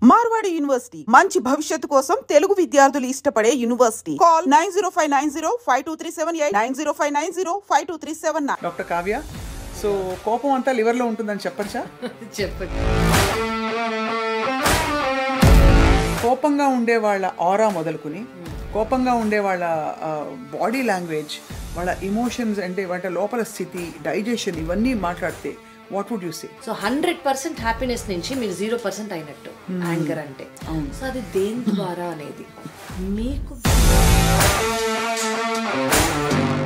Marwadi university మంచి భవిష్యత్తు కోసం తెలుగు విద్యార్థులు ఇష్టపడే university. Call 9059052378 9059052379. Doctor Kavya, so కోపం అంతా లివర్లో ఉంటుందని చెప్పచ్చా? చెప్పండి. కోపంగా ఉండే వాళ్ళ ఆరా మొదలుకుని కోపంగా ఉండే వాళ్ళ బాడీ లాంగ్వేజ్, వాళ్ళ ఎమోషన్స్ అంటే వాళ్ళ లోపల స్థితి, డైజెషన్ ఇవన్నీ మాట్లాడితే what would you say? So 100% happiness నుంచి మీరు 0% అయినట్టు యాంగర్ అంటే. సో అది దేని ద్వారా అనేది మీకు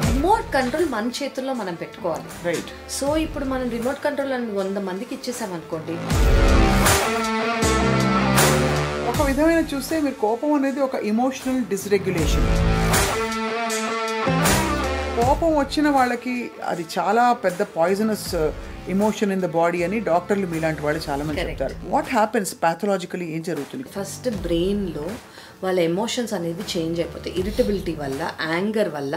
రిమోట్ కంట్రోల్ మన చేతుల్లో మనం పెట్టుకోవాలి. రైట్. సో ఇప్పుడు మనం రిమోట్ కంట్రోల్ అని 100 మందికి ఇచ్చేసామనుకోండి, ఒక విధమైన చూస్తే మీరు కోపం అనేది ఒక ఎమోషనల్ డిస్రెగ్యులేషన్. కోపం వచ్చిన వాళ్ళకి అది చాలా పెద్ద poisonous emotion in the body అని డాక్టర్లు మీలాంటి వాళ్ళు చాలా మంది చెప్తారు. వాట్ హ్యాపెన్స్ పాథలాజికలీ, ఏం జరుగుతుంది? ఫస్ట్ బ్రెయిన్లో వాళ్ళ ఎమోషన్స్ అనేవి చేంజ్ అయిపోతాయి. ఇరిటబిలిటీ వల్ల, యాంగర్ వల్ల.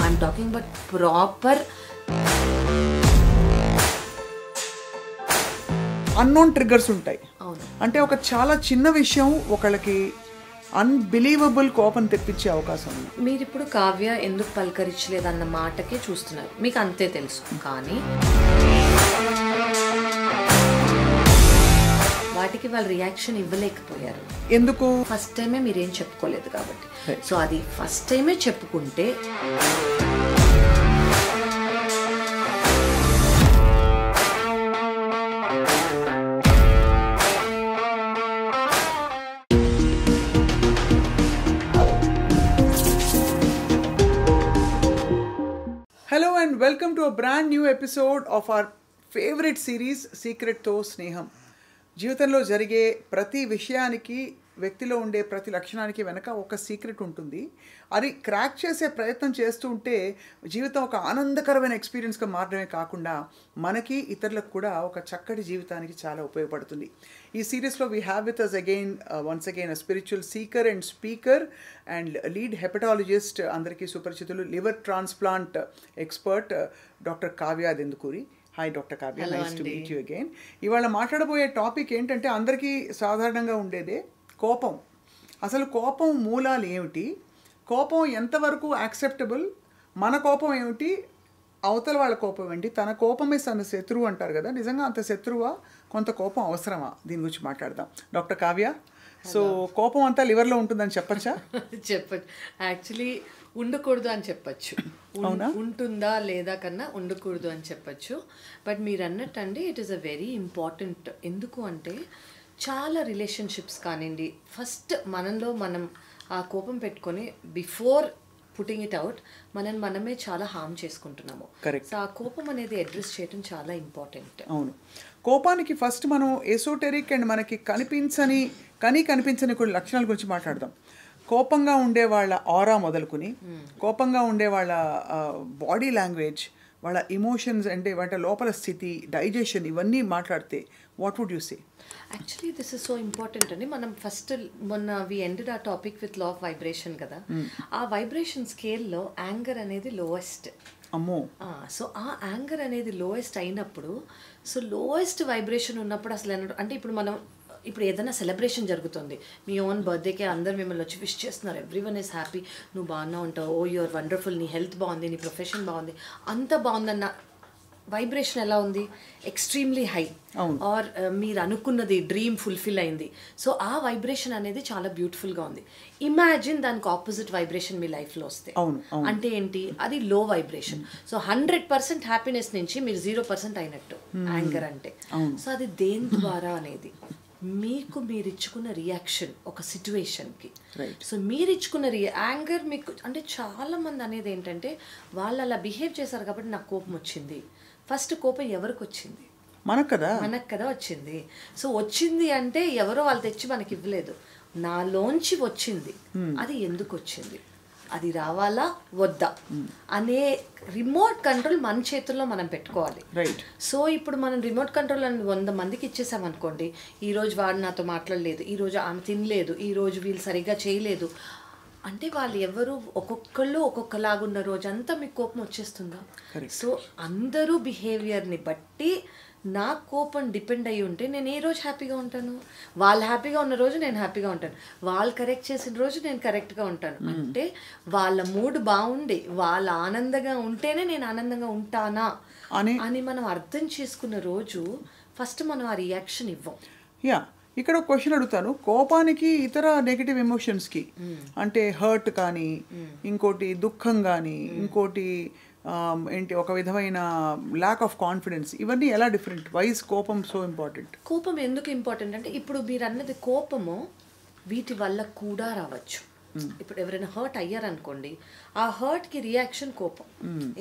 I'm talking but proper unknown triggers ఉంటాయి. అవును. అంటే ఒక చాలా చిన్న విషయం ఒకళ్ళకి అన్బిలీవబుల్ కోపం తెప్పించే అవకాశం ఉంది. మీరు ఇప్పుడు కావ్య ఎందుకు పలకరించలేదు అన్న మాటకే చూస్తున్నారు, మీకు అంతే తెలుసు. కానీ వాటికి వాళ్ళు రియాక్షన్ ఇవ్వలేకపోయారు. ఎందుకు? ఫస్ట్ టైమే మీరేం చెప్పుకోలేదు కాబట్టి. సో అది ఫస్ట్ టైమే చెప్పుకుంటే Hello and welcome to a brand new episode of our favorite series Secret to Sneham. జీవితంలో జరిగే ప్రతి విషయానికి, వ్యక్తిలో ఉండే ప్రతి లక్షణానికి వెనక ఒక సీక్రెట్ ఉంటుంది. అది క్రాక్ చేసే ప్రయత్నం చేస్తూ ఉంటే జీవితం ఒక ఆనందకరమైన ఎక్స్పీరియన్స్గా మారడమే కాకుండా మనకి, ఇతరులకు కూడా ఒక చక్కటి జీవితానికి చాలా ఉపయోగపడుతుంది. ఈ సిరీస్లో we have with us once again spiritual seeker and speaker and lead hepatologist, అందరికీ సుపరిచితులు, liver transplant expert doctor Kavya Dendukuri. Hi doctor Kavya, nice to meet you again. ఇవాళ మాట్లాడబోయే టాపిక్ ఏంటంటే అందరికీ సాధారణంగా ఉండేదే కోపం. అసలు కోపం మూలాలు ఏమిటి, కోపం ఎంతవరకు యాక్సెప్టబుల్, మన కోపం ఏమిటి, అవతల వాళ్ళ కోపం ఏంటి, తన కోపమే తన శత్రువు అంటారు కదా, నిజంగా అంత శత్రువా, కొంత కోపం అవసరమా, దీని గురించి మాట్లాడదాం. డాక్టర్ కావ్య, సో కోపం అంతా లివర్లో ఉంటుందని చెప్పచ్చా? చెప్పచ్చు. యాక్చువల్లీ ఉండకూడదు అని చెప్పచ్చు. ఉంటుందా లేదా కన్నా ఉండకూడదు అని చెప్పచ్చు. బట్ మీరు అన్నట్టండి, it is a very important. ఎందుకు అంటే చాలా రిలేషన్షిప్స్ కానివ్వండి, ఫస్ట్ మనలో మనం ఆ కోపం పెట్టుకొని బిఫోర్ పుట్టింగ్ ఇట్ అవుట్ మనమే చాలా హార్మ్ చేసుకుంటున్నాము. సో ఆ కోపం అనేది అడ్రస్ చేయడం చాలా ఇంపార్టెంట్. అవును. కోపానికి ఫస్ట్ మనం ఎసోటెరిక్ అండ్ మనకి కనిపించని కొన్ని లక్షణాల గురించి మాట్లాడదాం. కోపంగా ఉండే వాళ్ళ ఆరా మొదలుకుని కోపంగా ఉండే వాళ్ళ బాడీ లాంగ్వేజ్, వాళ్ళ ఎమోషన్స్ అంటే వాళ్ళ లోపల స్థితి, డైజెషన్ ఇవన్నీ మాట్లాడితే what would you say? Actually this is so important అండి. మనం ఫస్ట్ మొన్న వి ఎండెడ్ ఆ topic with law of vibration కదా. ఆ వైబ్రేషన్ స్కేల్లో యాంగర్ అనేది లోయెస్ట్. అమ్మో. సో ఆ యాంగర్ అనేది లోయెస్ట్ అయినప్పుడు, సో లోయెస్ట్ వైబ్రేషన్ ఉన్నప్పుడు అసలు అంటే ఇప్పుడు ఏదైనా సెలబ్రేషన్ జరుగుతుంది, మీ ఓన్ బర్త్డేకే అందరు మిమ్మల్ని వచ్చి విష్ చేస్తున్నారు, ఎవ్రీవన్ ఈస్ హ్యాపీ, నువ్వు బాగున్నావు ఉంటావు, ఓ యూఆర్ వండర్ఫుల్, నీ హెల్త్ బాగుంది, నీ ప్రొఫెషన్ బాగుంది, అంత బాగుందన్న వైబ్రేషన్ ఎలా ఉంది? Extremely high. ఆర్ మీరు అనుకున్నది డ్రీమ్ ఫుల్ఫిల్ అయింది. సో ఆ వైబ్రేషన్ అనేది చాలా బ్యూటిఫుల్గా ఉంది. ఇమాజిన్ దానికి ఆపోజిట్ వైబ్రేషన్ మీ లైఫ్లో వస్తే అంటే ఏంటి? అది లో వైబ్రేషన్. సో 100% హ్యాపీనెస్ నుంచి మీరు 0% అయినట్టు యాంగర్ అంటే. సో అది దేని ద్వారా అనేది మీకు మీరు ఇచ్చుకున్న రియాక్షన్ ఒక సిచ్యువేషన్కి. సో మీరు ఇచ్చుకున్న యాంగర్ మీకు అంటే చాలామంది అనేది ఏంటంటే వాళ్ళు అలా బిహేవ్ చేశారు కాబట్టి నాకు కోపం వచ్చింది. ఫస్ట్ కోపం ఎవరికి వచ్చింది? మనకు కదా వచ్చింది. సో వచ్చింది అంటే ఎవరో వాళ్ళు తెచ్చి మనకి ఇవ్వలేదు, నాలోంచి వచ్చింది. అది ఎందుకు వచ్చింది, అది రావాలా వద్దా అనే రిమోట్ కంట్రోల్ మన చేతుల్లో మనం పెట్టుకోవాలి. సో ఇప్పుడు మనం రిమోట్ కంట్రోల్ అని 100 మందికి ఇచ్చేసామనుకోండి, ఈరోజు వాడు నాతో మాట్లాడలేదు, ఈరోజు ఆమె తినలేదు, ఈరోజు వీళ్ళు సరిగ్గా చేయలేదు, అంటే వాళ్ళు ఎవరు ఒక్కొక్కళ్ళు ఒక్కొక్కలాగున్న రోజంతా మీకు కోపం వచ్చేస్తుందా? సో అందరూ బిహేవియర్ని బట్టి నా కోపం డిపెండ్ అయ్యి ఉంటే నేను ఏ రోజు హ్యాపీగా ఉంటాను? వాళ్ళు హ్యాపీగా ఉన్న రోజు నేను హ్యాపీగా ఉంటాను, వాళ్ళు కరెక్ట్ చేసిన రోజు నేను కరెక్ట్గా ఉంటాను. అంటే వాళ్ళ మూడ్ బాగుండి వాళ్ళు ఆనందంగా ఉంటేనే నేను ఆనందంగా ఉంటానా అని మనం అర్థం చేసుకున్న రోజు ఫస్ట్ మనం ఆ రియాక్షన్ ఇవ్వం. ఇక్కడ ఒక క్వశ్చన్ అడుగుతాను. కోపానికి ఇతర నెగిటివ్ ఎమోషన్స్కి అంటే హర్ట్ కానీ, ఇంకోటి దుఃఖం కానీ, ఇంకోటి ఏంటి ఒక విధమైన ల్యాక్ ఆఫ్ కాన్ఫిడెన్స్, ఇవన్నీ ఎలా డిఫరెంట్? వై ఇస్ కోపం సో ఇంపార్టెంట్? కోపం ఎందుకు ఇంపార్టెంట్ అంటే ఇప్పుడు మీరు అన్నది కోపము వీటి వల్ల కూడా రావచ్చు. ఇప్పుడు ఎవరైనా హర్ట్ అయ్యారనుకోండి, ఆ హర్ట్కి రియాక్షన్ కోపం.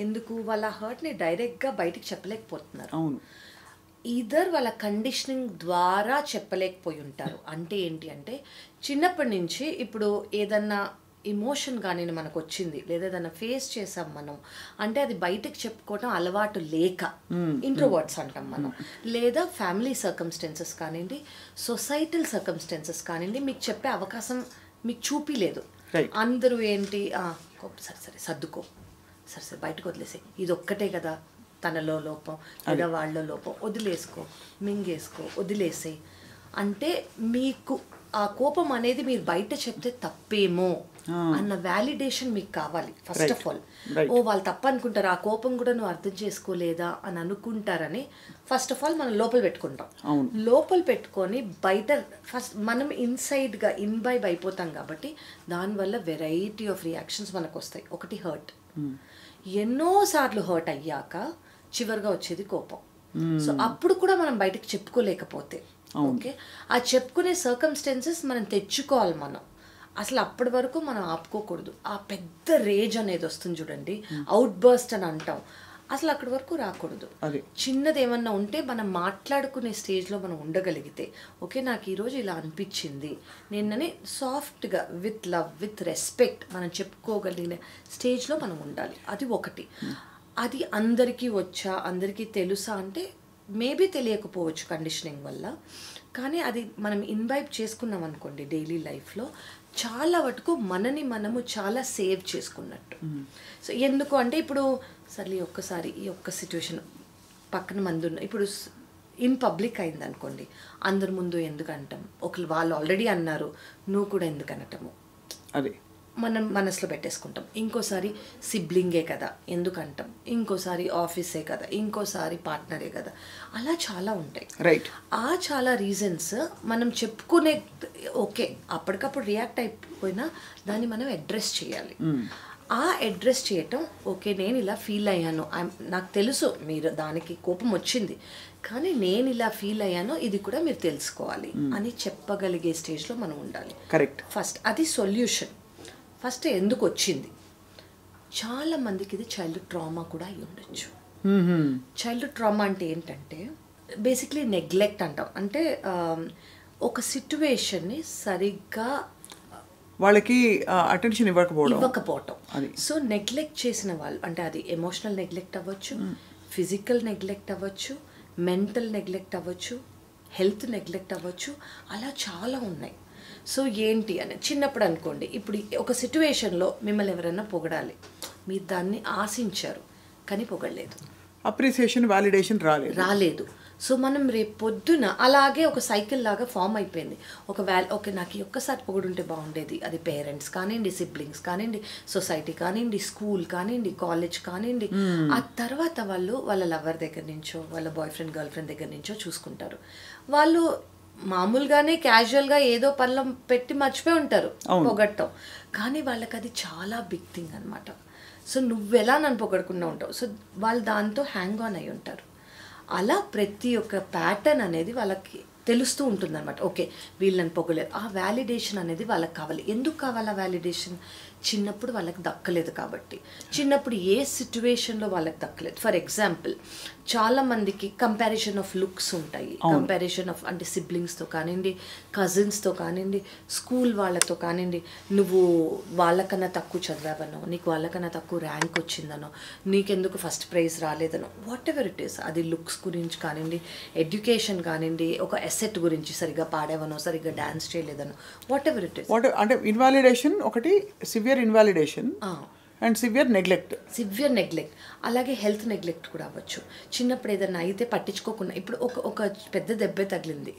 ఎందుకు? వాళ్ళ హర్ట్ని డైరెక్ట్గా బయటికి చెప్పలేకపోతున్నారు. అవును, ఈధర్ వాళ్ళ కండిషనింగ్ ద్వారా చెప్పలేకపోయి ఉంటారు. అంటే ఏంటి అంటే చిన్నప్పటి నుంచి ఇప్పుడు ఏదన్నా ఎమోషన్ కానీ మనకు వచ్చింది లేదా ఏదన్నా ఫేస్ చేసాం మనం అంటే అది బయటకు చెప్పుకోవటం అలవాటు లేక ఇంట్రోవర్ట్స్ అంటాం మనం, లేదా ఫ్యామిలీ సర్కమ్స్టెన్సెస్ కానివ్వండి, సొసైటల్ సర్కమ్స్టెన్సెస్ కానివ్వండి, మీకు చెప్పే అవకాశం మీకు చూపిలేదు. అందరూ ఏంటి సరే సరే సర్దుకో, సరే సరే బయటకు వదిలేసే, ఇది ఒక్కటే కదా తనలో లోపం లేదా వాళ్ళ లోపం, వదిలేసుకో, మింగేసుకో, వదిలేసే. అంటే మీకు ఆ కోపం అనేది మీరు బయట చెప్తే తప్పేమో అన్న వ్యాలిడేషన్ మీకు కావాలి ఫస్ట్ ఆఫ్ ఆల్. ఓ వాళ్ళు తప్ప అనుకుంటారు, ఆ కోపం కూడా నువ్వు అర్థం చేసుకోలేదా అని అనుకుంటారని ఫస్ట్ ఆఫ్ ఆల్ మనం లోపల పెట్టుకుంటాం. లోపల పెట్టుకొని బయట ఫస్ట్ మనం ఇన్సైడ్గా ఇన్బైబ్ అయిపోతాం కాబట్టి దానివల్ల వెరైటీ ఆఫ్ రియాక్షన్స్ మనకు వస్తాయి. ఒకటి హర్ట్, ఎన్నోసార్లు హర్ట్ అయ్యాక చివరిగా వచ్చేది కోపం. సో అప్పుడు కూడా మనం బయటకు చెప్పుకోలేకపోతే ఓకే, ఆ చెప్పుకునే సర్కమ్స్టెన్సెస్ మనం తెచ్చుకోవాలి. మనం అసలు అప్పటి వరకు మనం ఆపుకోకూడదు. ఆ పెద్ద రేజ్ అనేది వస్తుంది చూడండి, అవుట్ బర్స్ట్ అని అంటాం, అసలు అక్కడి వరకు రాకూడదు. చిన్నది ఏమన్నా ఉంటే మనం మాట్లాడుకునే స్టేజ్లో మనం ఉండగలిగితే, ఓకే నాకు ఈరోజు ఇలా అనిపించింది నేనని సాఫ్ట్గా విత్ లవ్ విత్ రెస్పెక్ట్ మనం చెప్పుకోగలిగిన స్టేజ్లో మనం ఉండాలి. అది ఒకటి. అది అందరికీ వచ్చా అందరికీ తెలుసా అంటే మేబీ తెలియకపోవచ్చు కండిషనింగ్ వల్ల, కానీ అది మనం ఇన్వైబ్ చేసుకున్నాం అనుకోండి డైలీ లైఫ్లో చాలా వరకు మనని మనము చాలా సేవ్ చేసుకున్నట్టు. సో ఎందుకు అంటే ఇప్పుడు సరే ఒక్కసారి ఈ ఒక్క సిచ్యువేషన్ పక్కన మంది ఉన్న ఇప్పుడు ఇన్ పబ్లిక్ అయింది అనుకోండి, అందరి ముందు ఎందుకు అంటాం, ఒకరు వాళ్ళు ఆల్రెడీ అన్నారు నువ్వు కూడా ఎందుకు అనటము అది మనం మనసులో పెట్టేసుకుంటాం. ఇంకోసారి సిబ్లింగే కదా ఎందుకంటాం, ఇంకోసారి ఆఫీసే కదా, ఇంకోసారి పార్ట్నరే కదా, అలా చాలా ఉంటాయి. రైట్. ఆ చాలా రీజన్స్ మనం చెప్పుకునే ఓకే అప్పటికప్పుడు రియాక్ట్ అయిపోయినా దాన్ని మనం అడ్రస్ చేయాలి. ఆ అడ్రస్ చేయటం ఓకే నేను ఇలా ఫీల్ అయ్యాను, నాకు తెలుసు మీరు దానికి కోపం వచ్చింది కానీ నేను ఇలా ఫీల్ అయ్యాను ఇది కూడా మీరు తెలుసుకోవాలి అని చెప్పగలిగే స్టేజ్లో మనం ఉండాలి. కరెక్ట్. ఫస్ట్ అది సొల్యూషన్. ఫస్ట్ ఎందుకు వచ్చింది, చాలా మందికి ఇది చైల్డ్హుడ్ ట్రామా కూడా అయి ఉండొచ్చు. చైల్డ్హుడ్ ట్రామా అంటే ఏంటంటే బేసిక్లీ నెగ్లెక్ట్ అంటాం, అంటే ఒక సిట్యువేషన్ని సరిగ్గా వాళ్ళకి అటెన్షన్ ఇవ్వకపోవటం. సో నెగ్లెక్ట్ చేసిన వాళ్ళు అంటే అది ఎమోషనల్ నెగ్లెక్ట్ అవ్వచ్చు, ఫిజికల్ నెగ్లెక్ట్ అవ్వచ్చు, మెంటల్ నెగ్లెక్ట్ అవ్వచ్చు, హెల్త్ నెగ్లెక్ట్ అవ్వచ్చు, అలా చాలా ఉన్నాయి. సో ఏంటి అని చిన్నప్పుడు అనుకోండి, ఇప్పుడు ఒక సిట్యువేషన్లో మిమ్మల్ని ఎవరైనా పొగడాలి, మీరు దాన్ని ఆశించారు కానీ పొగడలేదు, అప్రిసియేషన్ వాలిడేషన్ రాలేదు. సో మనం రేపు పొద్దున అలాగే ఒక సైకిల్ లాగా ఫామ్ అయిపోయింది. ఓకే నాకు ఈ ఒక్కసారి పొగడుంటే బాగుండేది, అది పేరెంట్స్ కానివ్వండి, సిబ్లింగ్స్ కానివ్వండి, సొసైటీ కానివ్వండి, స్కూల్ కానివ్వండి, కాలేజ్ కానివ్వండి. ఆ తర్వాత వాళ్ళు వాళ్ళ లవర్ దగ్గర నుంచో వాళ్ళ బాయ్ ఫ్రెండ్ గర్ల్ ఫ్రెండ్ దగ్గర నుంచో చూసుకుంటారు. వాళ్ళు మామూలుగానే క్యాజువల్గా ఏదో పనులు పెట్టి మర్చిపోయి ఉంటారు పొగట్టం, కానీ వాళ్ళకి అది చాలా బిగ్ థింగ్ అనమాట. సో నువ్వెలా నన్ను పొగడకుండా ఉంటావు, సో వాళ్ళు దాంతో హ్యాంగ్ ఆన్ అయి ఉంటారు. అలా ప్రతి ఒక్క ప్యాటర్న్ అనేది వాళ్ళకి తెలుస్తూ ఉంటుంది అనమాట. ఓకే వీళ్ళని పొగలేరు, ఆ వ్యాలిడేషన్ అనేది వాళ్ళకి కావాలి. ఎందుకు కావాలి ఆ వ్యాలిడేషన్? చిన్నప్పుడు వాళ్ళకి దక్కలేదు కాబట్టి, చిన్నప్పుడు ఏ సిచ్యువేషన్లో వాళ్ళకి దక్కలేదు. ఫర్ ఎగ్జాంపుల్ చాలామందికి కంపారిజన్ ఆఫ్ లుక్స్ ఉంటాయి, కంపారిజన్ ఆఫ్ అంటే సిబ్లింగ్స్తో కానివ్వండి, కజిన్స్తో కానివ్వండి, స్కూల్ వాళ్ళతో కానివ్వండి, నువ్వు వాళ్ళకన్నా తక్కువ చదివావనో, నీకు వాళ్ళకన్నా తక్కువ ర్యాంక్ వచ్చిందనో, నీకెందుకు ఫస్ట్ ప్రైజ్ రాలేదనో, వాట్ ఎవర్ ఇట్ ఈస్, అది లుక్స్ గురించి కానివ్వండి, ఎడ్యుకేషన్ కానివ్వండి, ఒక ఎసెట్ గురించి, సరిగ్గా పాడేవనో, సరిగ్గా డ్యాన్స్ చేయలేదనో, వాట్ ఎవర్ ఇట్ ఈస్. అంటే ఇన్వాలిడేషన్ ఒకటి, severe invalidation and severe neglect. అలాగే హెల్త్ నెగ్లెక్ట్ కూడా అవ్వచ్చు. చిన్నప్పుడు ఏదైనా అయితే పట్టించుకోకుండా, ఇప్పుడు ఒక పెద్ద దెబ్బే తగిలింది,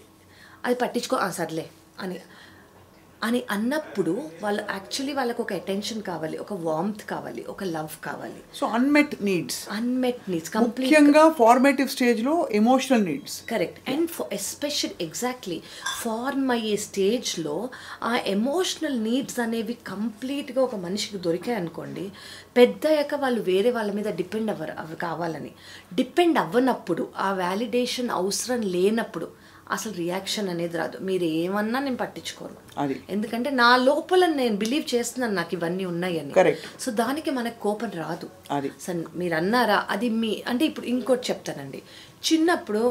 అది సర్లే అని అన్నప్పుడు వాళ్ళు యాక్చువల్లీ వాళ్ళకు ఒక అటెన్షన్ కావాలి, ఒక వార్మ్త్ కావాలి, ఒక లవ్ కావాలి. సో అన్మెట్ నీడ్స్ ముఖ్యంగా ఫార్మేటివ్ స్టేజ్లో emotional needs. Correct. And especial exactly form అయ్యే స్టేజ్లో ఆ ఎమోషనల్ నీడ్స్ అనేవి కంప్లీట్గా ఒక మనిషికి దొరికాయి అనుకోండి, పెద్దయ్యాక వాళ్ళు వేరే వాళ్ళ మీద డిపెండ్ అవ్వరు. అవి కావాలని డిపెండ్ అవ్వనప్పుడు, ఆ వ్యాలిడేషన్ అవసరం లేనప్పుడు అసలు రియాక్షన్ అనేది రాదు. మీరు ఏమన్నా నేను పట్టించుకోను, ఎందుకంటే నా లోపల నేను బిలీవ్ చేస్తున్నాను నాకు ఇవన్నీ ఉన్నాయని. సో దానికి మనకు కోపం రాదు. మీరు అన్నారా అది అంటే ఇప్పుడు ఇంకోటి చెప్తానండి. చిన్నప్పుడు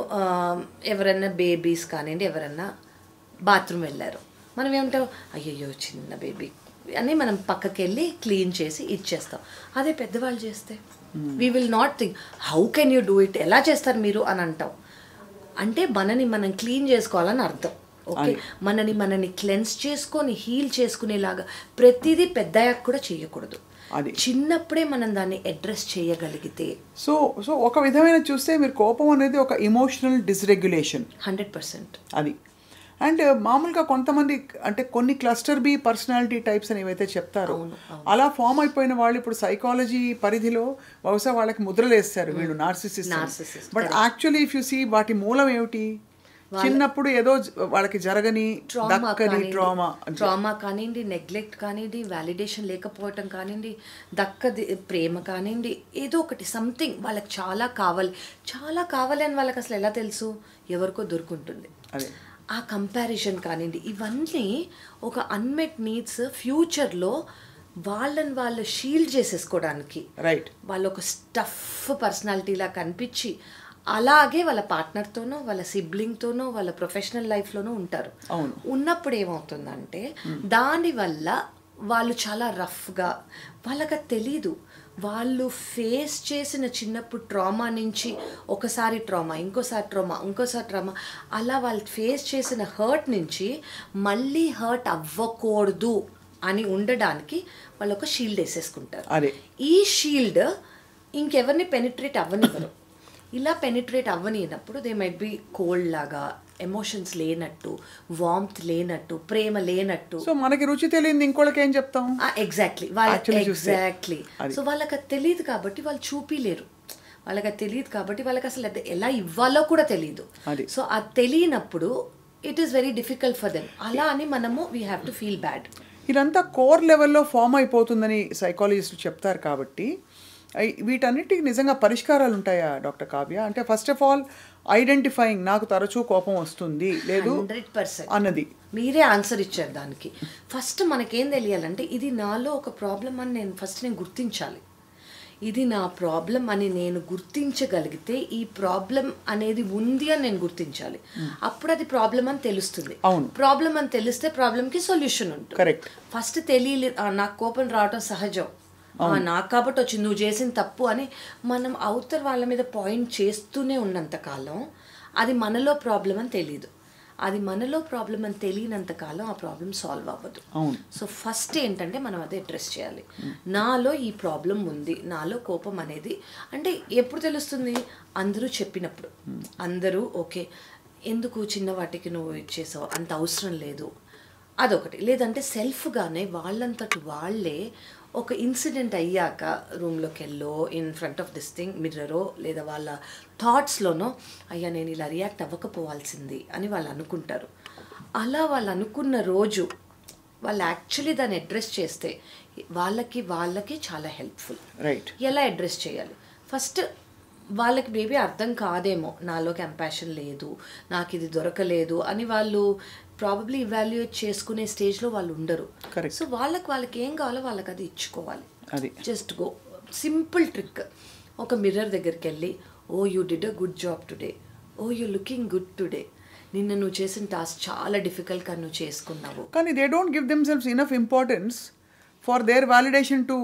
ఎవరన్నా బేబీస్ కానివ్వండి, ఎవరన్నా బాత్రూమ్ వెళ్ళారు, మనం ఏమంటాం, అయ్యయ్యో చిన్న బేబీ అని మనం పక్కకి వెళ్ళి క్లీన్ చేసి ఇచ్చేస్తాం. అదే పెద్దవాళ్ళు చేస్తే we will not think how can you do it, ఎలా చేస్తారు మీరు అని అంటాం. అంటే మనని మనం క్లీన్ చేసుకోవాలని అర్థం. ఓకే, మనని క్లెన్స్ చేసుకొని హీల్ చేసుకునేలాగా ప్రతిదీ పెద్దయ్యాక కూడా చేయకూడదు, చిన్నప్పుడే మనం దాన్ని అడ్రస్ చేయగలిగితే. సో ఒక విధమైన చూస్తే మీరు కోపం అనేది ఒక ఎమోషనల్ డిస్రెగ్యులేషన్ 100%. అది. అండ్ మామూలుగా కొంతమంది అంటే కొన్ని క్లస్టర్ బి పర్సనాలిటీ టైప్స్ అని ఏవైతే చెప్తారో అలా ఫామ్ అయిపోయిన వాళ్ళు ఇప్పుడు సైకాలజీ పరిధిలో బహుశా వాళ్ళకి ముద్రలు వేస్తారు, వీళ్ళు narcissist. But actually if you see వాటి మూలం ఏమిటి, చిన్నప్పుడు ఏదో వాళ్ళకి జరగని ట్రామా కానివ్వండి, నెగ్లెక్ట్ కానివ్వండి, వ్యాలిడేషన్ లేకపోవటం కానివ్వండి, దక్కది ప్రేమ కానివ్వండి, ఏదో ఒకటి సంథింగ్ వాళ్ళకి చాలా కావాలి అని వాళ్ళకి అసలు ఎలా తెలుసు, ఎవరికో దొరుకుంటుంది. ఆ కంపారిజన్ కానివ్వండి, ఇవన్నీ ఒక అన్మెట్ నీడ్స్ ఫ్యూచర్లో వాళ్ళని వాళ్ళు షీల్డ్ చేసేసుకోవడానికి, వాళ్ళు ఒక స్టఫ్ పర్సనాలిటీలా కనిపించి అలాగే వాళ్ళ పార్ట్నర్తోనో, వాళ్ళ సిబ్లింగ్తోనో, వాళ్ళ ప్రొఫెషనల్ లైఫ్లోనూ ఉంటారు. ఉన్నప్పుడు ఏమవుతుందంటే దానివల్ల వాళ్ళు చాలా రఫ్గా, వాళ్ళకి తెలీదు, వాళ్ళు ఫేస్ చేసిన చిన్నప్పుడు ట్రామా నుంచి ఒకసారి ట్రామా, ఇంకోసారి ట్రామా, అలా వాళ్ళు ఫేస్ చేసిన హర్ట్ నుంచి మళ్ళీ హర్ట్ అవ్వకూడదు అని ఉండడానికి వాళ్ళు ఒక షీల్డ్ వేసేసుకుంటారు. ఈ షీల్డ్ ఇంకెవరిని పెనిట్రేట్ అవ్వనివ్వరు. ఇలా పెనిట్రేట్ అవ్వనినప్పుడు దే మైట్ బి కోల్డ్ లాగా, ఎమోషన్స్ లేనట్టు, వార్మ్త్ లేనట్టు, ప్రేమ లేనట్టు. సో మనకి రుచి తెలియదు, ఇంకోళ్ళకి ఏం చెప్తాం. ఎగ్జాక్ట్లీ. సో వాళ్ళకి అది తెలియదు కాబట్టి వాళ్ళు చూపిలేరు, వాళ్ళకి అది తెలియదు కాబట్టి వాళ్ళకి అసలు ఎలా ఇవ్వాలో కూడా తెలియదు. సో అది తెలియనప్పుడు it is very difficult for them. అలా అని మనము we have to feel bad. ఇదంతా కోర్ లెవెల్లో ఫామ్ అయిపోతుందని సైకాలజిస్టులు చెప్తారు కాబట్టి వీటన్నిటికి నిజంగా పరిష్కారాలు ఉంటాయా డాక్టర్ కావ్య? అంటే ఫస్ట్ ఆఫ్ ఆల్ ఐడెంటిఫైయింగ్, నాకు తరచూ కోపం వస్తుంది లేదు 100% అన్నది మీరే ఆన్సర్ ఇచ్చారు దానికి. ఫస్ట్ మనకేం తెలియాలంటే ఇది నాలో ఒక ప్రాబ్లం అని నేను గుర్తించాలి. ఇది నా ప్రాబ్లం అని నేను గుర్తించగలిగితే, ఈ ప్రాబ్లం అనేది ఉంది అని నేను గుర్తించాలి. అప్పుడు అది ప్రాబ్లం అని తెలుస్తుంది. ప్రాబ్లం అని తెలిస్తే ప్రాబ్లంకి సొల్యూషన్ ఉంటుంది. ఫస్ట్ తెలియలేదు, నాకు కోపం రావటం సహజం, నాకు కాబట్టి వచ్చింది, నువ్వు చేసిన తప్పు అని మనం అవతల వాళ్ళ మీద పాయింట్ చేస్తూనే ఉన్నంతకాలం అది మనలో ప్రాబ్లం అని తెలియదు. అది మనలో ప్రాబ్లం అని తెలియనంతకాలం ఆ ప్రాబ్లం సాల్వ్ అవ్వదు. సో ఫస్ట్ ఏంటంటే మనం అదే అడ్రస్ చేయాలి. నాలో ఈ ప్రాబ్లం ఉంది, నాలో కోపం అనేది అంటే ఎప్పుడు తెలుస్తుంది? అందరూ చెప్పినప్పుడు. అందరూ ఓకే, ఎందుకు చిన్న వాటికి నువ్వు ఇచ్చేసావు, అంత అవసరం లేదు, అదొకటి. లేదంటే సెల్ఫ్గానే వాళ్ళంతటి వాళ్ళే ఒక ఇన్సిడెంట్ అయ్యాక రూమ్లోకి వెళ్ళో, in front of this thing మిర్రరో, లేదా వాళ్ళ థాట్స్లోనో, అయ్యా నేను ఇలా రియాక్ట్ అవ్వకపోవాల్సింది అని వాళ్ళు అనుకుంటారు. అలా వాళ్ళు అనుకున్న రోజు వాళ్ళు యాక్చువల్లీ దాన్ని అడ్రస్ చేస్తే వాళ్ళకి చాలా హెల్ప్ఫుల్. ఎలా అడ్రస్ చేయాలి? ఫస్ట్ వాళ్ళకి మేబీ అర్థం కాదేమో, నాలో కంపాషన్ లేదు, నాకు ఇది దొరకలేదు అని వాళ్ళు ప్రాబబ్లీ ఇవాల్యుయేట్ చేసుకునే స్టేజ్లో వాళ్ళు ఉండరు. సో వాళ్ళకి ఏం కావాలో వాళ్ళకి అది ఇచ్చుకోవాలి. Just go, simple trick. ఒక మిర్రర్ దగ్గరికి వెళ్ళి, oh you did a good job today, oh you looking good today, నిన్న నువ్వు చేసిన టాస్క్ చాలా డిఫికల్ట్గా నువ్వు చేసుకున్నావు. కానీ they don't give themselves enough importance for their validation to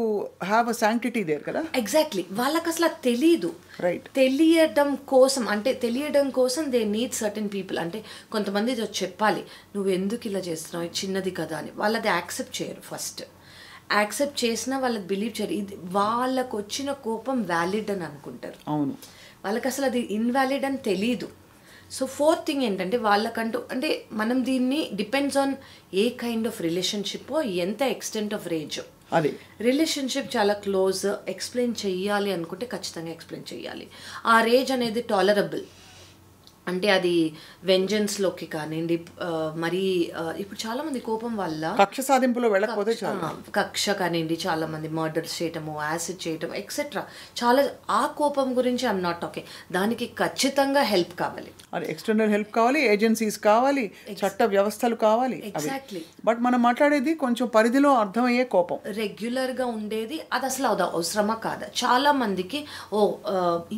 have a sanctity there కదా. ఎగ్జాక్ట్లీ, వాళ్ళకి అసలు తెలీదు. రైట్, తెలియడం కోసం దే నీడ్ సర్టెన్ పీపుల్. అంటే కొంతమంది చెప్పాలి, నువ్వు ఎందుకు ఇలా చేస్తున్నావు, చిన్నది కదా అని. వాళ్ళది యాక్సెప్ట్ చేయరు. ఫస్ట్ యాక్సెప్ట్ చేసినా వాళ్ళకి బిలీవ్ చేయరు. ఇది వాళ్ళకు వచ్చిన కోపం వ్యాలిడ్ అని అనుకుంటారు. అవును, వాళ్ళకి అసలు అది ఇన్వాలిడ్ అని తెలీదు. సో ఫోర్త్ థింగ్ ఏంటంటే, వాళ్ళకంటూ అంటే మనం దీన్ని depends on a kind of relationship, ఎంత ఎక్స్టెంట్ ఆఫ్ రేజ్. అది రిలేషన్షిప్ చాలా క్లోజ్, ఎక్స్ప్లెయిన్ చెయ్యాలి అనుకుంటే ఖచ్చితంగా ఎక్స్ప్లెయిన్ చెయ్యాలి. ఆ రేజ్ అనేది టాలరబుల్. అంటే అది వెంజెన్స్లోకి కానివ్వండి, మరీ ఇప్పుడు చాలామంది కోపం వల్ల కక్ష సాధింపులో వెళ్ళకపోతే కక్ష కానివ్వండి, చాలామంది మర్డర్స్ చేయటము, యాసిడ్ చేయటం ఎక్సెట్రా. చాలా ఆ కోపం గురించి ఐఎమ్ నాట్ టాకింగ్. దానికి ఖచ్చితంగా హెల్ప్ కావాలి, అది ఎక్స్టర్నల్ హెల్ప్ కావాలి, ఏజెన్సీస్ కావాలి, చట్ట వ్యవస్థలు కావాలి. ఎగ్జాక్ట్లీ. బట్ మనం మాట్లాడేది కొంచెం పరిధిలో అర్థమయ్యే కోపం, రెగ్యులర్గా ఉండేది. అది అసలు అవసరమా కాదా చాలా మందికి.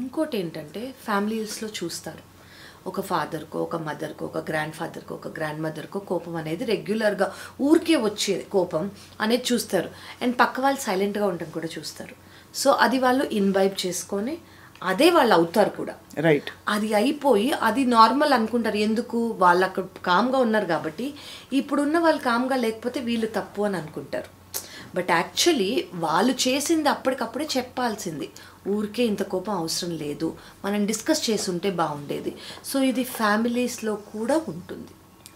ఇంకోటి ఏంటంటే, ఫ్యామిలీస్లో చూస్తారు, ఒక ఫాదర్కో, ఒక మదర్కో, ఒక గ్రాండ్ ఫాదర్కో, ఒక గ్రాండ్ మదర్కో కోపం అనేది రెగ్యులర్గా ఊరికే వచ్చే కోపం అనేది చూస్తారు. అండ్ పక్క వాళ్ళు సైలెంట్గా ఉండడం కూడా చూస్తారు. సో అది వాళ్ళు ఇన్వైబ్ చేసుకొని అదే వాళ్ళు అవుతారు కూడా. రైట్, అది అయిపోయి అది నార్మల్ అనుకుంటారు. ఎందుకు, వాళ్ళు అక్కడ కామ్గా ఉన్నారు కాబట్టి. ఇప్పుడున్న వాళ్ళు కామ్గా లేకపోతే వీళ్ళు తప్పు అని అనుకుంటారు. బట్ యాక్చువల్లీ వాళ్ళు చేసింది అప్పటికప్పుడే చెప్పాల్సింది. ఊరికే ఇంత కోపం అవసరం లేదు, మనం డిస్కస్ చేసుంటే బాగుండేది. సో ఇది ఫ్యామిలీస్లో కూడా ఉంటుంది.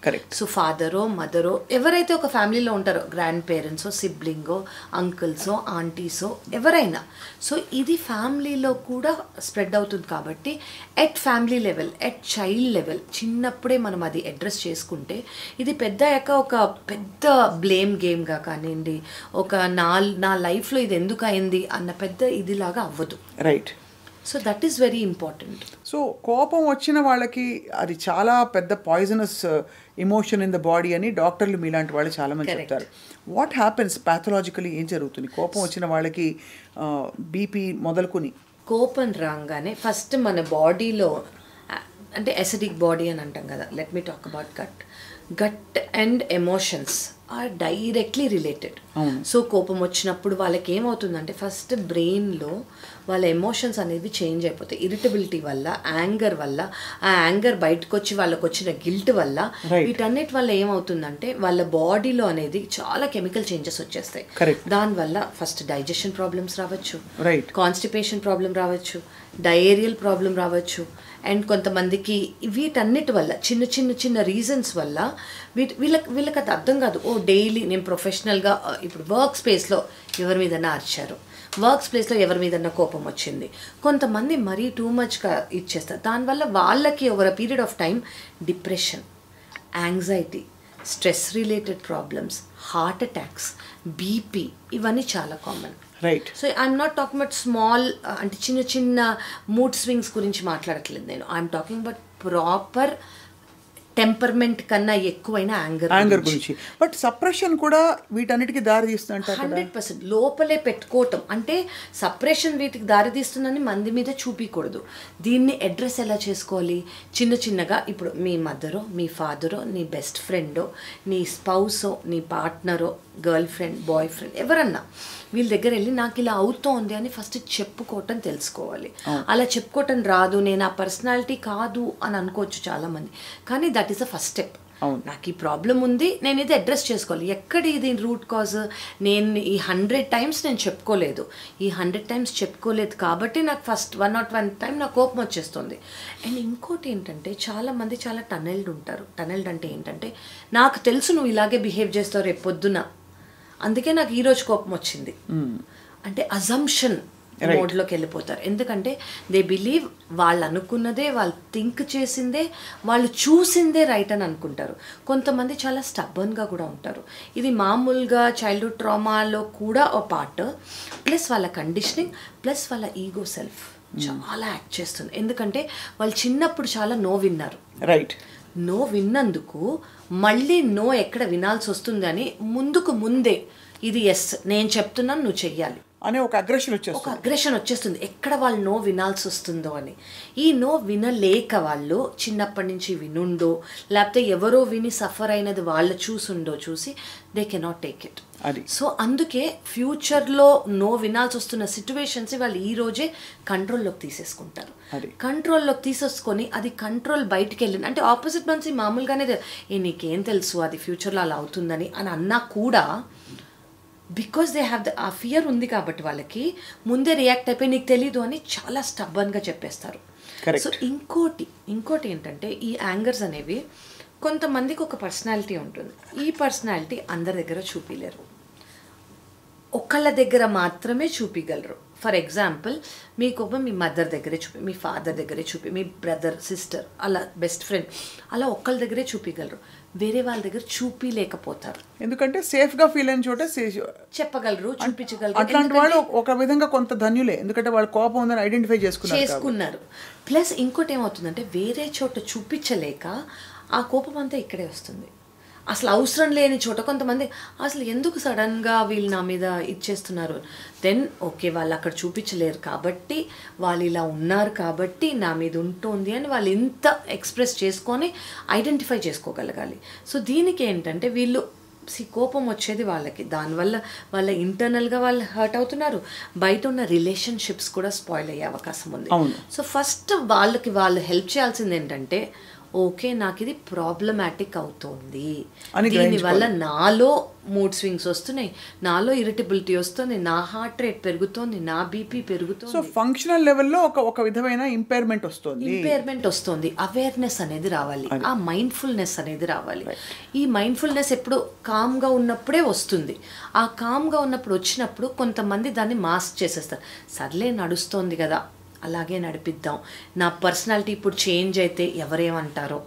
కరెక్ట్. సో ఫాదరో మదరో ఎవరైతే ఒక ఫ్యామిలీలో ఉంటారో, గ్రాండ్ పేరెంట్సో, సిబ్లింగో, అంకుల్సో, ఆంటీసో ఎవరైనా, సో ఇది ఫ్యామిలీలో కూడా స్ప్రెడ్ అవుతుంది. కాబట్టి at family level, at child level చిన్నప్పుడే మనం అది అడ్రస్ చేసుకుంటే, ఇది పెద్ద అయ్యాక ఒక పెద్ద బ్లేమ్ గేమ్గా కానివ్వండి, ఒక నా లైఫ్లో ఇది ఎందుకు అయింది అన్న పెద్ద ఇదిలాగా అవ్వదు. Right. So that is very important. So కోపం వచ్చిన వాళ్ళకి అది చాలా పెద్ద poisonous emotion in the body అని డాక్టర్లు మీలాంటి వాళ్ళు చాలామంది చెప్తారు. వాట్ హ్యాపెన్స్ ప్యాథలాజికలీ, ఏం జరుగుతుంది కోపం వచ్చిన వాళ్ళకి? బీపీ మొదలుకొని కోపం రాగానే ఫస్ట్ మన బాడీలో, అంటే ఎసిడిక్ బాడీ అని అంటాం కదా, let me talk about gut and emotions are directly related. So కోపం వచ్చినప్పుడు వాళ్ళకి ఏమవుతుందంటే, ఫస్ట్ బ్రెయిన్లో వాళ్ళ ఎమోషన్స్ అనేవి చేంజ్ అయిపోతాయి. ఇరిటబిలిటీ వల్ల, యాంగర్ వల్ల, ఆ యాంగర్ బయటకు వచ్చి వాళ్ళకు వచ్చిన గిల్ట్ వల్ల, వీటన్నిటి వల్ల ఏమవుతుందంటే వాళ్ళ బాడీలో అనేది చాలా కెమికల్ చేంజెస్ వచ్చేస్తాయి. దానివల్ల ఫస్ట్ డైజెషన్ ప్రాబ్లమ్స్ రావచ్చు, కాన్స్టిపేషన్ ప్రాబ్లం రావచ్చు, డయేరియల్ ప్రాబ్లం రావచ్చు. అండ్ కొంతమందికి వీటన్నిటి వల్ల చిన్న రీజన్స్ వల్ల వీళ్ళకి అది అర్థం కాదు. డైలీ నేను ప్రొఫెషనల్గా ఇప్పుడు వర్క్ స్పేస్లో ఎవరి మీదన్నా అరిచారు, వర్క్ ప్లేస్లో ఎవరి మీదన్నా కోపం వచ్చింది, కొంతమంది మరీ టూ మచ్గా ఇచ్చేస్తారు. దానివల్ల వాళ్ళకి over a period of time depression, anxiety, stress related problems, heart attacks, BP ఇవన్నీ చాలా common. Right. So I'm not talking about small, అంటే చిన్న మూడ్ స్వింగ్స్ గురించి మాట్లాడట్లేదు నేను. I'm talking about proper temperament కన్నా ఎక్కువైన యాంగర్ గురించి. బట్ సప్రెషన్ కూడా వీటన్నిటికీ దారి తీస్తుందంట. 100% లోపలే పెట్టుకోవటం. అంటే సప్రెషన్ వీటికి దారి తీస్తుందని మంది మీద చూపించకూడదు. దీన్ని అడ్రస్ ఎలా చేసుకోవాలి? చిన్నగా ఇప్పుడు మీ మదరో, మీ ఫాదరో, నీ బెస్ట్ ఫ్రెండో, నీ స్పౌసో, నీ పార్ట్నరో, గర్ల్ ఫ్రెండ్, బాయ్ ఫ్రెండ్ ఎవరన్నా వీళ్ళ దగ్గర వెళ్ళి నాకు ఇలా అవుతోంది అని ఫస్ట్ చెప్పుకోవటం తెలుసుకోవాలి. అలా చెప్పుకోవటం రాదు, నేను ఆ పర్సనాలిటీ కాదు అని అనుకోవచ్చు చాలామంది, కానీ that is the first step. నాకు ఈ ప్రాబ్లం ఉంది, నేను ఇది అడ్రస్ చేసుకోవాలి. ఎక్కడ ఇది రూట్ కాజ్? నేను ఈ 100 times నేను చెప్పుకోలేదు, ఈ 100 times చెప్పుకోలేదు కాబట్టి నాకు ఫస్ట్ 101 time నాకు కోపం వచ్చేస్తుంది. అండ్ ఇంకోటి ఏంటంటే, చాలామంది చాలా టనెల్డ్ ఉంటారు. టనెల్డ్ అంటే ఏంటంటే, నాకు తెలుసు నువ్వు ఇలాగే బిహేవ్ చేస్తావు రేపు పొద్దున, అందుకే నాకు ఈరోజు కోపం వచ్చింది అంటే అజంప్షన్. మోడ్లోకి వెళ్ళిపోతారు. ఎందుకంటే దే బిలీవ్ వాళ్ళు అనుకున్నదే, వాళ్ళు థింక్ చేసిందే, వాళ్ళు చూసిందే రైట్ అని అనుకుంటారు. కొంతమంది చాలా స్టబ్బర్న్గా కూడా ఉంటారు. ఇది మామూలుగా చైల్డ్హుడ్ ట్రామాలో కూడా ఒక పార్ట్, ప్లస్ వాళ్ళ కండిషనింగ్, ప్లస్ వాళ్ళ ఈగో సెల్ఫ్ చాలా యాక్ట్ చేస్తుంది. ఎందుకంటే వాళ్ళు చిన్నప్పుడు చాలా నో విన్నారు. రైట్. నో విన్నందుకు మళ్ళీ నో ఎక్కడ వినాల్సి వస్తుంది అని ముందే ఇది ఎస్ నేను చెప్తున్నాను నువ్వు చెయ్యాలి అనే ఒక అగ్రెషన్ వచ్చేస్తుంది. ఎక్కడ వాళ్ళు నో వినాల్సి వస్తుందో అని. ఈ నో వినలేక వాళ్ళు చిన్నప్పటి నుంచి వినుండో, లేకపోతే ఎవరో విని సఫర్ అయినది వాళ్ళు చూసి they cannot take it. So అందుకే ఫ్యూచర్లో నో వినాల్సి వస్తున్న సిచ్యువేషన్స్ వాళ్ళు ఈ రోజే కంట్రోల్లోకి తీసేసుకుంటారు. కంట్రోల్లోకి తీసేసుకొని అది కంట్రోల్ బయటికి వెళ్ళింది అంటే ఆపోజిట్ మనిషి మామూలుగానే నీకేం తెలుసు అది ఫ్యూచర్లో అలా అవుతుందని అని అన్నా కూడా బికాస్ దే హ్యావ్ ఆ ఫియర్ ఉంది కాబట్టి వాళ్ళకి ముందే రియాక్ట్ అయిపోయి నీకు తెలీదు అని చాలా స్టబ్బర్న్గా చెప్పేస్తారు. సో ఇంకోటి ఏంటంటే ఈ యాంగర్స్ అనేవి కొంతమందికి ఒక పర్సనాలిటీ ఉంటుంది. ఈ పర్సనాలిటీ అందరి దగ్గర చూపిలేరు, ఒకళ్ళ దగ్గర మాత్రమే చూపించగలరు. ఫర్ ఎగ్జాంపుల్ మీ కోపం మీ మదర్ దగ్గరే చూపి, మీ ఫాదర్ దగ్గరే చూపి, మీ బ్రదర్ సిస్టర్ అలా బెస్ట్ ఫ్రెండ్ అలా ఒక్కళ్ళ దగ్గరే చూపించగలరు, వేరే వాళ్ళ దగ్గర చూపించలేకపోతారు. ఎందుకంటే సేఫ్గా ఫీల్ అయిన చోట చెప్పగలరు, చూపించగలరు. అట్లాంటి వాళ్ళు ఒక విధంగా కొంత ధన్యులే, ఎందుకంటే వాళ్ళ కోపం ఉందని ఐడెంటిఫై చేసుకున్నారు. ప్లస్ ఇంకోటి ఏమవుతుందంటే వేరే చోట చూపించలేక ఆ కోపం అంతా ఇక్కడే వస్తుంది. అసలు అవసరం లేని చోట కొంతమంది అసలు ఎందుకు సడన్గా వీళ్ళు నా మీద ఇచ్చేస్తున్నారు, దెన్ ఓకే వాళ్ళు అక్కడ చూపించలేరు కాబట్టి వాళ్ళు ఇలా ఉన్నారు కాబట్టి నా మీద ఉంటుంది అని వాళ్ళు ఇంత ఎక్స్ప్రెస్ చేసుకొని ఐడెంటిఫై చేసుకోగలగాలి. సో దీనికి ఏంటంటే వీళ్ళు కోపం వచ్చేది వాళ్ళకి, దానివల్ల వాళ్ళ ఇంటర్నల్గా వాళ్ళు హర్ట్ అవుతున్నారు, బయట ఉన్న రిలేషన్షిప్స్ కూడా స్పాయిల్ అయ్యే అవకాశం ఉంది. సో ఫస్ట్ వాళ్ళు హెల్ప్ చేయాల్సింది ఏంటంటే ఓకే నాకు ఇది ప్రాబ్లమాటిక్ అవుతుంది, దీనివల్ల నాలో మూడ్ స్వింగ్స్ వస్తున్నాయి, నాలో ఇరిటబిలిటీ వస్తుంది, నా హార్ట్ రేట్ పెరుగుతుంది, నా బీపీ పెరుగుతుంది. సో ఫంక్షనల్ లెవెల్లో ఒక విధమైన ఇంపైర్మెంట్ వస్తుంది. అవేర్నెస్ అనేది రావాలి, ఆ మైండ్ఫుల్నెస్ అనేది రావాలి. ఈ మైండ్ఫుల్నెస్ ఎప్పుడు కామ్గా ఉన్నప్పుడే వస్తుంది. ఆ కామ్గా ఉన్నప్పుడు వచ్చినప్పుడు కొంతమంది దాన్ని మాస్క్ చేసేస్తారు. సర్లే నడుస్తోంది కదా అలాగే నడిపిద్దాం, నా పర్సనాలిటీ ఇప్పుడు చేంజ్ అయితే ఎవరేమంటారో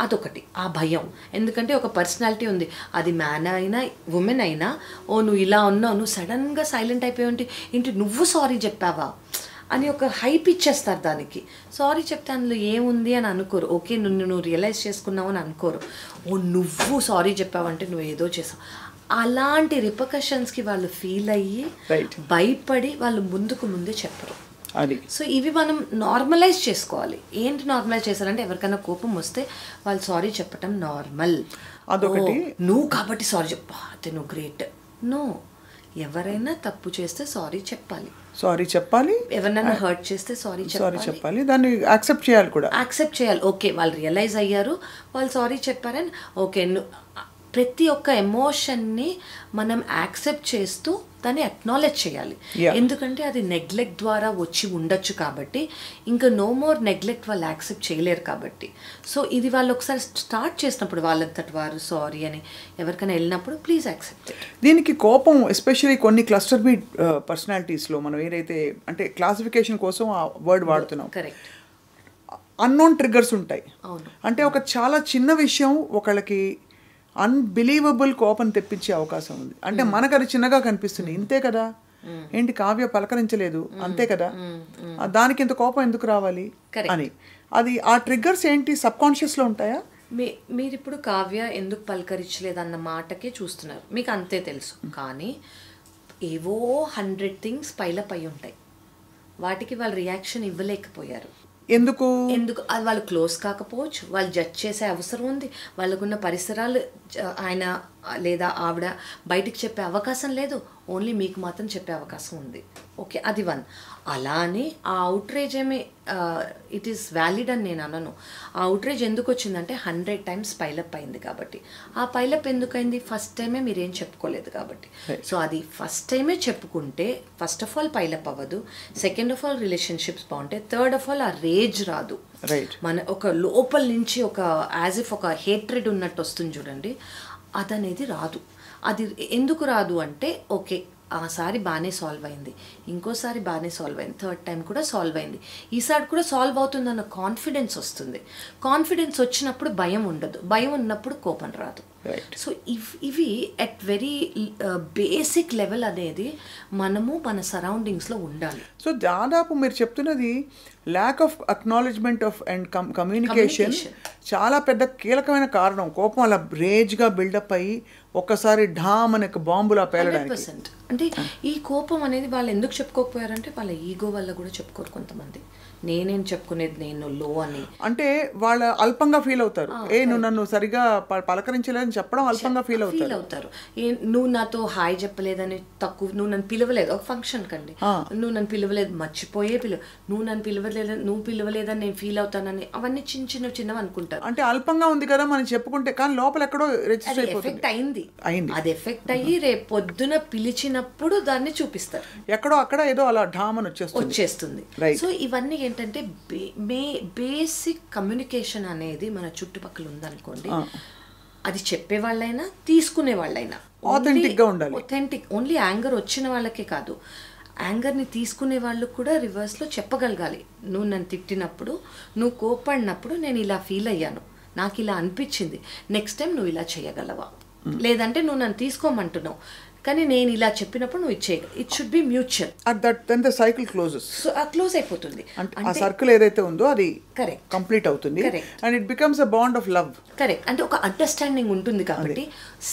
అదొకటి, ఆ భయం. ఎందుకంటే ఒక పర్సనాలిటీ ఉంది, అది మ్యాన్ అయినా ఉమెన్ అయినా, ఓ నువ్వు ఇలా ఉన్నావు, నువ్వు సడన్గా సైలెంట్ అయిపోయి ఏంటి నువ్వు సారీ చెప్పావా అని ఒక హైప్ ఇచ్చేస్తారు దానికి. సారీ చెప్తే అందులో ఏముంది అని అనుకోరు, ఓకే నువ్వు రియలైజ్ చేసుకున్నావు అని అనుకోరు. ఓ నువ్వు సారీ చెప్పావంటే నువ్వు ఏదో చేసావు, అలాంటి రిపర్కషన్స్కి వాళ్ళు ఫీల్ అయ్యి భయపడి వాళ్ళు ముందే చెప్పరు. సో ఇవి మనం నార్మలైజ్ చేసుకోవాలి. ఏంటి నార్మలైజ్ చేశారంటే ఎవరికైనా కోపం వస్తే వాళ్ళు సారీ చెప్పటం నార్మల్, అదొకటి. నువ్వు కాబట్టి సారీ చెప్పా అదే నువ్వు గ్రేట్. నో, ఎవరైనా తప్పు చేస్తే సారీ చెప్పాలి, ఎవరైనా హర్ట్ చేస్తే సారీ చెప్పాలి, దాన్ని యాక్సెప్ట్ చేయాలి. ఓకే వాళ్ళు రియలైజ్ అయ్యారు, వాళ్ళు సారీ చెప్పారని ఓకే. ప్రతి ఒక్క ఎమోషన్ని మనం యాక్సెప్ట్ చేస్తూ దాన్ని అక్నాలెడ్జ్ చేయాలి. ఎందుకంటే అది నెగ్లెక్ట్ ద్వారా వచ్చి ఉండొచ్చు కాబట్టి, ఇంకా నో మోర్ నెగ్లెక్ట్ వాళ్ళు యాక్సెప్ట్ చేయలేరు కాబట్టి. సో ఇది వాళ్ళు ఒకసారి స్టార్ట్ చేసినప్పుడు వాళ్ళంతటి వారు సారీ అని ఎవరికైనా వెళ్ళినప్పుడు ప్లీజ్ యాక్సెప్ట్ ఇట్. దీనికి కోపం ఎస్పెషల్లీ కొన్ని క్లస్టర్ బి పర్సనాలిటీస్లో మనం ఏదైతే అంటే క్లాసిఫికేషన్ కోసం ఆ వర్డ్ వాడుతున్నాం, కరెక్ట్, అన్నోన్ ట్రిగ్గర్స్ ఉంటాయి. అంటే ఒక చాలా చిన్న విషయం ఒకళ్ళకి అన్బిలీవబుల్ కోపం తెప్పించే అవకాశం ఉంది. అంటే మనకు అది చిన్నగా కనిపిస్తుంది, ఇంతే కదా ఏంటి కావ్య పలకరించలేదు అంతే కదా, దానికి ఇంత కోపం ఎందుకు రావాలి అని. అది ఆ ట్రిగ్గర్స్ ఏంటి సబ్ కాన్షియస్లో ఉంటాయా? మీరు ఇప్పుడు కావ్య ఎందుకు పలకరించలేదు అన్న మాటకే చూస్తున్నారు, మీకు అంతే తెలుసు. కానీ ఏవో 100 థింగ్స్ పైలప్ అయి ఉంటాయి, వాటికి వాళ్ళు రియాక్షన్ ఇవ్వలేకపోయారు. ఎందుకు అది వాళ్ళు క్లోజ్ కాకపోవచ్చు, వాళ్ళు జడ్జ్ చేసే అవసరం ఉంది, వాళ్ళకున్న పరిసరాలు ఆయన లేదా ఆవిడ బయటికి చెప్పే అవకాశం లేదు, ఓన్లీ మీకు మాత్రం చెప్పే అవకాశం ఉంది. ఓకే, అది 1. అలానే ఆ అవుట్రేజ్ ఏమి ఇట్ ఈస్ వ్యాలిడ్ అని నేను అనను. ఆ అవుట్రేజ్ ఎందుకు వచ్చిందంటే 100 టైమ్స్ పైలప్ అయింది కాబట్టి. ఆ పైలప్ ఎందుకైంది? ఫస్ట్ టైమే మీరేం చెప్పుకోలేదు కాబట్టి. సో అది ఫస్ట్ టైమే చెప్పుకుంటే ఫస్ట్ ఆఫ్ ఆల్ పైలప్ అవ్వదు, సెకండ్ ఆఫ్ ఆల్ రిలేషన్షిప్స్ బాగుంటాయి, థర్డ్ ఆఫ్ ఆల్ ఆ రేజ్ రాదు. మన ఒక లోపల నుంచి ఒక యాజ్ ఇఫ్ ఒక హేట్రెడ్ ఉన్నట్టు వస్తుంది చూడండి, అదనేది రాదు. అది ఎందుకు రాదు అంటే ఓకే ఆసారి బాగానే సాల్వ్ అయింది, ఇంకోసారి బాగానే సాల్వ్ అయింది, థర్డ్ టైం కూడా సాల్వ్ అయింది, ఈసారి కూడా సాల్వ్ అవుతుందన్న కాన్ఫిడెన్స్ వస్తుంది. కాన్ఫిడెన్స్ వచ్చినప్పుడు భయం ఉండదు, భయం ఉన్నప్పుడు కోపం రాదు. సో ఇవి అట్ వెరీ బేసిక్ లెవెల్ అనేది మనము మన సరౌండింగ్స్లో ఉండాలి. సో దాదాపు మీరు చెప్తున్నది lack of acknowledgement of and communication చాలా పెద్ద కీలకమైన కారణం. కోపం అలా రేజ్గా బిల్డప్ అయ్యి ఒక్కసారి ఢామ్ అనే బాంబులా పేలడానికి. 100%. అంటే ఈ కోపం అనేది వాళ్ళు ఎందుకు చెప్పుకోకపోయారంటే వాళ్ళ ఈగో వల్ల కూడా చెప్పుకోరు కొంతమంది. నేనేం చెప్పుకునేది నేను లో అని, అంటే వాళ్ళ అల్పంగా ఫీల్ అవుతారు. నువ్వు నన్ను సరిగా పలకరించలేదని చెప్పడం అల్పంగా ఫీల్ అవుతారు. నువ్వు నాతో హాయ్ చెప్పలేదని తక్కువ, నువ్వు నన్ను పిలవలేదు ఒక ఫంక్షన్ కండి, నువ్వు నన్ను పిలవలేదు, మర్చిపోయే నువ్వు నన్ను పిలవలేదని నేను ఫీల్ అవుతానని, అవన్నీ చిన్నవి అనుకుంటారు. అంటే అల్పంగా ఉంది కదా మనం చెప్పుకుంటే, కానీ లోపల ఎక్కడో రిజిస్టర్ ఎఫెక్ట్ అయింది. అది ఎఫెక్ట్ అయ్యి రేపు పొద్దున పిలిచినప్పుడు దాన్ని చూపిస్తారు, ఎక్కడో అక్కడ ఏదో అలా ఢామని వచ్చేస్తుంది. సో ఇవన్నీ ఏంటంటే బేసిక్ కమ్యూనికేషన్ అనేది మన చుట్టుపక్కల ఉందనుకోండి, అది చెప్పే వాళ్ళైనా తీసుకునే వాళ్ళైనా ఆథెంటిక్గా ఉండాలి. ఆథెంటిక్ ఓన్లీ యాంగర్ వచ్చిన వాళ్ళకే కాదు, యాంగర్ని తీసుకునే వాళ్ళు కూడా రివర్స్లో చెప్పగలగాలి. నువ్వు నన్ను తిట్టినప్పుడు, నువ్వు కోపడినప్పుడు నేను ఇలా ఫీల్ అయ్యాను, నాకు ఇలా అనిపించింది, నెక్స్ట్ టైం నువ్వు ఇలా చేయగలవా, లేదంటే నువ్వు నన్ను తీసుకోమంటున్నావు కానీ నేను ఇలా చెప్పినప్పుడు నువ్వు ఇచ్చేయగ. It should be mutual. Then the cycle closes. So close అయిపోతుంది. ఆ సర్కిల్ ఏదైతే ఉందో అది కరెక్ట్ కంప్లీట్ అవుతుంది. And it becomes a bond of love. Correct. అంటే ఒక అండర్స్టాండింగ్ ఉంటుంది కాబట్టి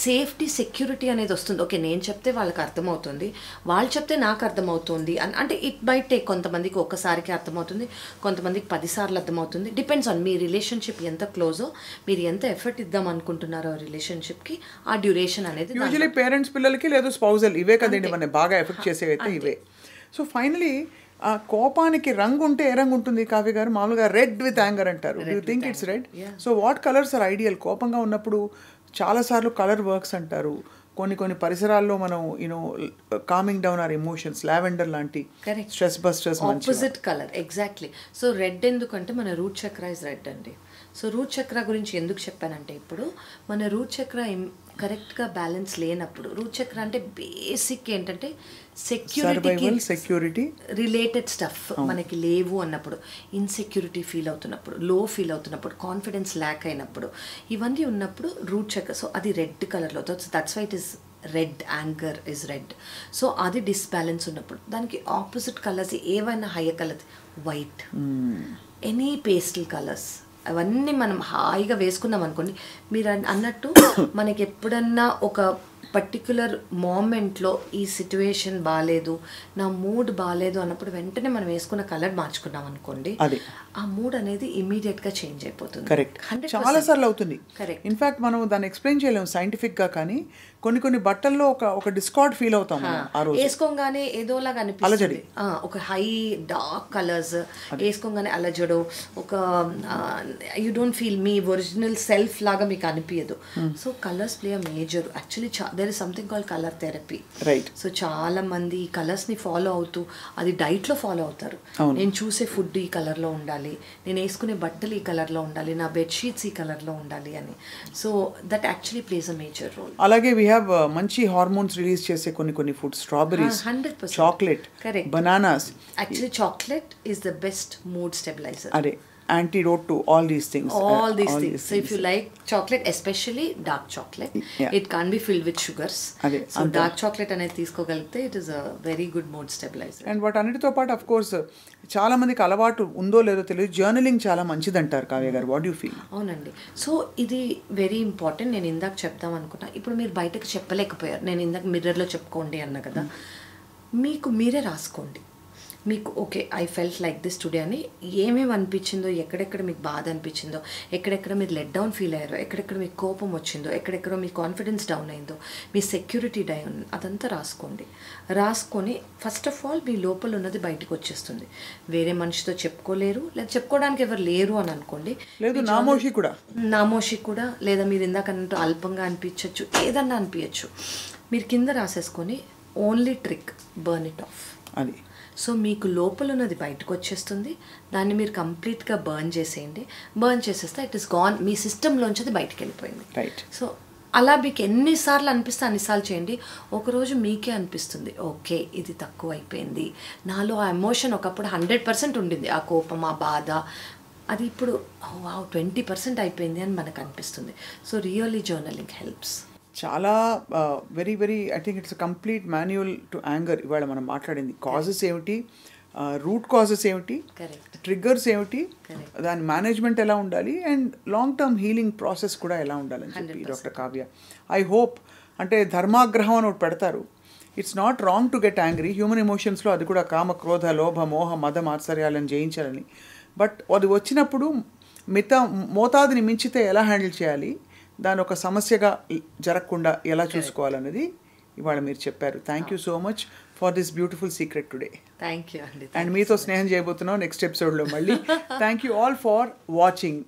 సేఫ్టీ, సెక్యూరిటీ అనేది వస్తుంది. ఓకే, నేను చెప్తే వాళ్ళకి అర్థమవుతుంది, వాళ్ళు చెప్తే నాకు అర్థమవుతుంది. అంటే ఇట్ బై టేక్, కొంతమందికి ఒక్కసారికి అర్థమవుతుంది, కొంతమందికి 10 సార్లు అర్థమవుతుంది. డిపెండ్స్ ఆన్ మీ రిలేషన్షిప్ ఎంత క్లోజో, మీరు ఎంత ఎఫర్ట్ ఇద్దాం అనుకుంటున్నారో రిలేషన్షిప్కి, ఆ డ్యూరేషన్ అనేది. యూజువలీ పేరెంట్స్ పిల్లలకి లేదు స్పౌజల్, ఇవే కదండి మన బాగా ఎఫెక్ట్ చేసేవైతే ఇవే. సో ఫైనలీ ఆ కోపానికి రంగు ఉంటే ఏ రంగు ఉంటుంది కావ్య గారు? మామూలుగా రెడ్ విత్ యాంగర్ అంటారు. Do you think it's red? So what colours are ideal? కోపంగా ఉన్నప్పుడు చాలాసార్లు కలర్ వర్క్స్ అంటారు. కొన్ని పరిసరాల్లో మనం calming down our emotions, lavender లాంటి stress busters, opposite colour. Exactly. So red ఎందుకంటే మన రూట్ చక్ర ఇస్ రెడ్ అండి. సో రూట్ చక్ర గురించి ఎందుకు చెప్పానంటే, ఇప్పుడు మన రూట్ చక్ర కరెక్ట్గా బ్యాలెన్స్ లేనప్పుడు, రూట్ చక్ర అంటే బేసిక్ ఏంటంటే సెక్యూరిటీ రిలేటెడ్ స్టఫ్ మనకి లేవు అన్నప్పుడు, ఇన్సెక్యూరిటీ ఫీల్ అవుతున్నప్పుడు, లో ఫీల్ అవుతున్నప్పుడు, కాన్ఫిడెన్స్ ల్యాక్ అయినప్పుడు, ఇవన్నీ ఉన్నప్పుడు రూట్ చక్ర. సో అది రెడ్ కలర్లో, that's why it is red, anger is red. So అది డిస్బ్యాలెన్స్ ఉన్నప్పుడు దానికి ఆపోజిట్ కలర్స్ ఏవైనా higher colours, white, any pastel colours, అవన్నీ మనం హాయిగా వేసుకున్నాం అనుకోండి. మీరు అన్నట్టు మనకి ఎప్పుడన్నా ఒక పర్టిక్యులర్ మూమెంట్లో ఈ సిచ్యువేషన్ బాగాలేదు, నా మూడ్ బాగాలేదు అన్నప్పుడు వెంటనే మనం వేసుకున్న కలర్ మార్చుకున్నాం అనుకోండి, ఆ మూడ్ అనేది ఇమీడియట్గా చేంజ్ అయిపోతుంది. కరెక్ట్. చాలా సార్లు అవుతుంది. కరెక్ట్. ఇన్ఫ్యాక్ట్ మనం దాన్ని ఎక్స్ప్లెయిన్ చేయలేము సైంటిఫిక్గా, కానీ కొన్ని బట్టల్లో ఒక డిస్కార్డ్ ఫీల్ అవుతాం ఆ రోజు. వేసుకోగానే ఏదోలాగా అనిపిస్తుంది, ఒక హై డార్క్ కలర్స్ వేసుకోగానే అలజడు, ఒక you don't feel me original self లాగా మీకు అనిపించదు. So colours play a major. Actually there is something called colour therapy. Right. So చాలా మంది ఈ కలర్స్ని ఫాలో అవుతూ అది డైట్లో ఫాలో అవుతారు. నేను చూసే ఫుడ్ ఈ కలర్లో ఉండాలి, నేను వేసుకునే బట్టలు ఈ కలర్లో ఉండాలి, నా బెడ్షీట్స్ ఈ కలర్లో ఉండాలి అని. So that actually places a major role. అలాగే వీ హ్యావ్ మంచి హార్మోన్స్ రిలీజ్ చేసే కొన్ని food, strawberries, 100%, chocolate, bananas. Actually chocolate is the best mood stabiliser. అదే antidote to all these things. So if you like chocolate, especially dark chocolate, it can't be filled with sugars. So dark chocolate అనేది తీసుకోగలిగితే it is a very good mood stabilizer. And వాటన్నిటితో పాటు of course చాలా మందికి అలవాటు ఉందో లేదో తెలియదు, journaling చాలా మంచిది అంటారు కావ్య గారు. What you feel? అవునండి. సో ఇది వెరీ ఇంపార్టెంట్. నేను ఇందాక చెప్దాం అనుకున్నా, ఇప్పుడు మీరు బయటకు చెప్పలేకపోయారు, నేను ఇందాక మిర్రర్లో చెప్పుకోండి అన్నా కదా, మీకు మీరే రాసుకోండి. మీకు okay I felt like this today అని ఏమేమి అనిపించిందో, ఎక్కడెక్కడ మీకు బాధ అనిపించిందో, ఎక్కడెక్కడ మీరు లెట్ డౌన్ ఫీల్ అయ్యారో, ఎక్కడెక్కడ మీకు కోపం వచ్చిందో, ఎక్కడెక్కడ మీ కాన్ఫిడెన్స్ డౌన్ అయిందో, మీ సెక్యూరిటీ డౌన్, అదంతా రాసుకోండి. రాసుకొని ఫస్ట్ ఆఫ్ ఆల్ మీ లోపల ఉన్నది బయటకు వచ్చేస్తుంది. వేరే మనిషితో చెప్పుకోలేరు, లేదా చెప్పుకోవడానికి ఎవరు లేరు అని అనుకోండి, లేదు నామోషి కూడా, లేదా మీరు ఇందాక అన్నట్టు అల్పంగా అనిపించవచ్చు, ఏదన్నా అనిపించచ్చు. మీరు కింద రాసేసుకొని only trick, burn it off. అది సో మీకు లోపల ఉన్నది బయటకు వచ్చేస్తుంది, దాన్ని మీరు కంప్లీట్గా బర్న్ చేసేయండి. బర్న్ చేసేస్తే ఇట్ ఇస్ గాన్, మీ సిస్టంలోంచి అది బయటకు వెళ్ళిపోయింది. రైట్. సో అలా మీకు ఎన్నిసార్లు అనిపిస్తే అన్నిసార్లు చేయండి. ఒకరోజు మీకే అనిపిస్తుంది ఓకే ఇది తక్కువ అయిపోయింది, నాలో ఆ ఎమోషన్ ఒకప్పుడు 100% ఉండింది, ఆ కోపం ఆ బాధ, అది ఇప్పుడు 20% అయిపోయింది అని మనకు అనిపిస్తుంది. So really journaling helps. చాలా very very I think it's complete manual to anger. ఇవాళ మనం మాట్లాడింది కాజెస్ ఏమిటి, రూట్ కాజెస్ ఏమిటి, ట్రిగ్గర్స్ ఏమిటి, దాని మేనేజ్మెంట్ ఎలా ఉండాలి, and long term healing process కూడా ఎలా ఉండాలని చెప్పి డాక్టర్ కావ్య. ఐ హోప్ అంటే ధర్మాగ్రహం అని ఒకటి పెడతారు. It's not wrong to get angry. Human ఎమోషన్స్లో అది కూడా కామ క్రోధ లోభ మోహ మద మాత్సర్యాలను జయించాలని. బట్ అది వచ్చినప్పుడు మోతాదుని మించితే ఎలా హ్యాండిల్ చేయాలి, దాని ఒక సమస్యగా జరగకుండా ఎలా చూసుకోవాలన్నది ఇవాళ మీరు చెప్పారు. Thank you so much for this beautiful secret today. Thank you అండి. అండ్ మీతో స్నేహం చేయబోతున్నాం నెక్స్ట్ ఎపిసోడ్లో మళ్ళీ. Thank you all for watching.